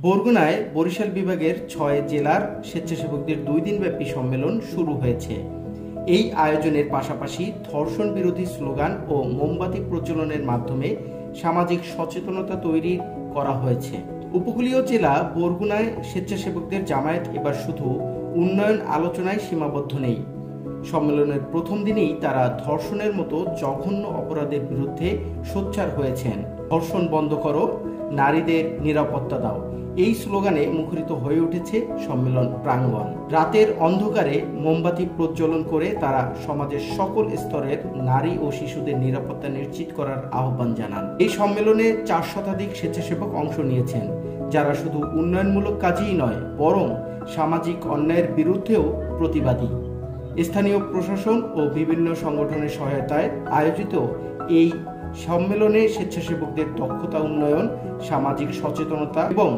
বরগুনায় বরিশাল বিভাগের ৬ জেলার স্বেচ্ছাসেবকদের ২ দিনব্যাপী সম্মেলন শুরু হয়েছে। এই আয়োজনের পাশাপাশি ধর্ষণ বিরোধী স্লোগান ও মোমবাতি প্রজ্বলনের মাধ্যমে সামাজিক সচেতনতা তৈরি করা হয়েছে। উপকূলীয় জেলা বরগুনায় স্বেচ্ছাসেবকদের জামায়াত এবার শুধু উন্নয়ন আলোচনায় সীমাবদ্ধ নেই। সম্মেলনের প্রথম দিনেই তারা ধর্ষণের মতো জঘন্য অপরাধের বিরুদ্ধে সোচ্চার হয়েছেন। ধর্ষণ বন্ধ করো, নারীদের নিরাপত্তা দাও, এই স্লোগানে মুখরিত হয়ে উঠেছে সম্মেলন প্রাঙ্গণ। রাতের অন্ধকারে মোমবাতি প্রজ্বলন করে তারা সমাজের সকল স্তরের নারী ও শিশুদের নিরাপত্তা নিশ্চিত করার আহ্বান জানান। এই সম্মেলনে ৪ শতাধিক স্বেচ্ছাসেবক অংশ নিয়েছেন, যারা শুধু উন্নয়নমূলক কাজই নয়, বরং সামাজিক অন্যায়ের বিরুদ্ধেও প্রতিবাদী। স্থানীয় প্রশাসন ও বিভিন্ন সংগঠনের সহায়তায় আয়োজিত এই সম্মেলনে স্বেচ্ছাসেবকদের দক্ষতা উন্নয়ন, সামাজিক সচেতনতা এবং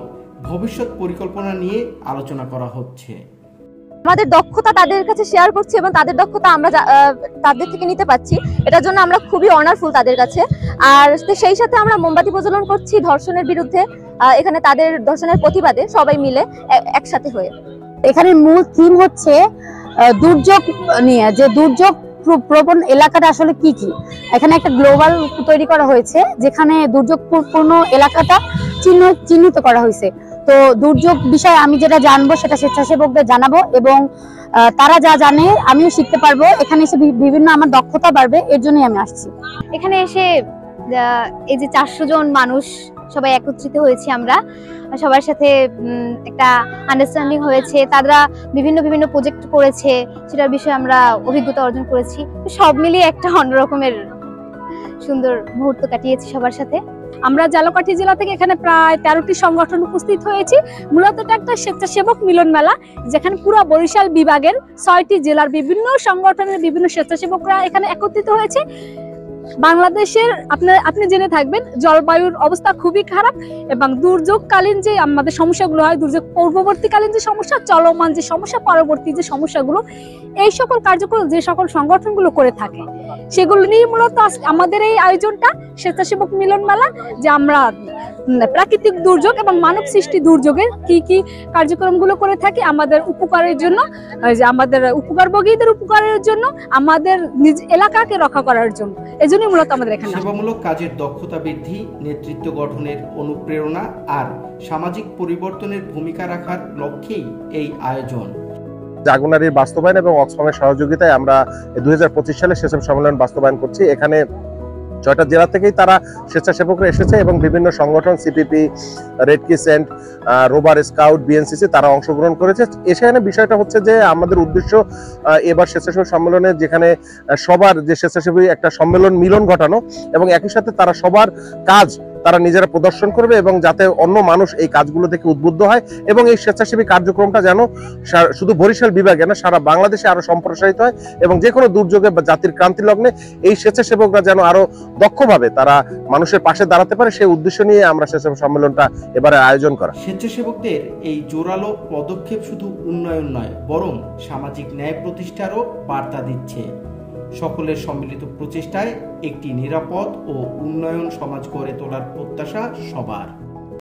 ভবিষ্যৎ পরিকল্পনা নিয়ে আলোচনা করা হচ্ছে। আমাদের দক্ষতা তাদের কাছে শেয়ার করছি এবং তাদের দক্ষতা আমরা তাদের থেকে নিতে পাচ্ছি। এটার জন্য আমরা খুবই অনারফুল তাদের কাছে। আর সেই সাথে আমরা মোমবাতি প্রজ্বলন করছি ধর্ষণের বিরুদ্ধে, এখানে তাদের ধর্ষণের প্রতিবাদে সবাই মিলে একসাথে হয়ে। এখানে মূল থিম হচ্ছে দুর্যোগ নিয়ে, যে দুর্যোগ প্রবণ এলাকাটা আসলে কি কি। এখানে একটা গ্লোবাল তৈরি করা হয়েছে, যেখানে দুর্যোগপূর্ণ এলাকাটা চিহ্নিত করা হয়েছে। তো দুর্যোগ বিষয়ে আমি যেটা জানবো সেটা স্বেচ্ছাসেবকদের জানাবো এবং তারা যা জানে আমিও শিখতে পারবো। এখানে এসে বিভিন্ন আমার দক্ষতা বাড়বে, এর জন্যই আমি আসছি। এখানে এসে এই যে 400 জন মানুষ সবাই একত্রিত হয়েছি, আমরা সবার সাথে একটা আন্ডারস্ট্যান্ডিং হয়েছে। তারা বিভিন্ন প্রজেক্ট করেছে, সেটার বিষয়ে আমরা অভিজ্ঞতা অর্জন করেছি। সব মিলিয়ে একটা অন্যরকমের সুন্দর মুহূর্ত কাটিয়েছি সবার সাথে। আমরা ঝালকাঠি জেলা থেকে এখানে প্রায় 13টি সংগঠন উপস্থিত হয়েছি। মূলত এটা একটা স্বেচ্ছাসেবক মিলন মেলা, যেখানে পুরো বরিশাল বিভাগের 6টি জেলার বিভিন্ন সংগঠনের বিভিন্ন স্বেচ্ছাসেবকরা এখানে একত্রিত হয়েছে। বাংলাদেশের আপনি জেনে থাকবেন জলবায়ুর অবস্থা খুবই খারাপ এবং দুর্যোগকালীন যে আমাদের সমস্যাগুলো হয়, দুর্যোগ পূর্ববর্তীকালীন যে সমস্যা, চলমান যে সমস্যা, পরবর্তী যে সমস্যাগুলো, এই সকল কার্যক্রম যে সকল সংগঠনগুলো করে থাকে সেগুলো নিয়ে মূলত আমাদের এই আয়োজনটা স্বেচ্ছাসেবক মিলন মেলা। যে আমরা প্রাকৃতিক দুর্যোগ এবং মানব সৃষ্টি দুর্যোগের কি কার্যক্রমগুলো করে থাকি আমাদের উপকারের জন্য, যে আমাদের উপকারভোগীদের উপকারের জন্য, আমাদের নিজ এলাকাকে রক্ষা করার জন্য। এজন্যই মূলত আমাদের এখানে সেবামূলক কাজের দক্ষতা বৃদ্ধি, নেতৃত্ব গঠনের অনুপ্রেরণা আর সামাজিক পরিবর্তনের ভূমিকা রাখার লক্ষ্যেই এই আয়োজন। জাগরণের বাস্তবায়ন এবং অক্সফামের সহযোগিতায় আমরা 2025 সালে স্বেচ্ছাসেবক সম্মেলন বাস্তবায়ন করছি। এখানে 6টা জেলা থেকেই তারা স্বেচ্ছাসেবকরা এসেছে এবং বিভিন্ন সংগঠন, CPP, red crescent, rover scout, BNCC তারা অংশগ্রহণ করেছে। এখানে বিষয়টা হচ্ছে যে আমাদের উদ্দেশ্য এবার স্বেচ্ছাসেবক সম্মেলনে যেখানে সবার যে স্বেচ্ছাসেবী একটা সম্মেলন মিলন ঘটানো এবং একই সাথে তারা সবার কাজ তারা নিজেরা প্রদর্শন করবে এবং যাতে অন্য মানুষ এই কাজগুলো থেকে উদ্বুদ্ধ হয় এবং এই স্বেচ্ছাসেবী কার্যক্রমটা যেন শুধু বরিশাল বিভাগে না, সারা বাংলাদেশে আরো সম্প্রসারিত হয় এবং যে কোনো দুর্যোগে বা জাতির ক্রান্তি লগ্নে এই স্বেচ্ছাসেবকরা যেন আরো দক্ষভাবে তারা মানুষের পাশে দাঁড়াতে পারে, সেই উদ্দেশ্য নিয়ে আমরা স্বেচ্ছাসেবক সম্মেলনটা এবারে আয়োজন করা। স্বেচ্ছাসেবকদের এই জোরালো পদক্ষেপ শুধু উন্নয়ন নয়, বরং সামাজিক ন্যায় প্রতিষ্ঠারও বার্তা দিচ্ছে। সকলের সম্মিলিত প্রচেষ্টায় একটি নিরাপদ ও উন্নয়ন সমাজ গড়ে তোলার প্রত্যাশা সবার।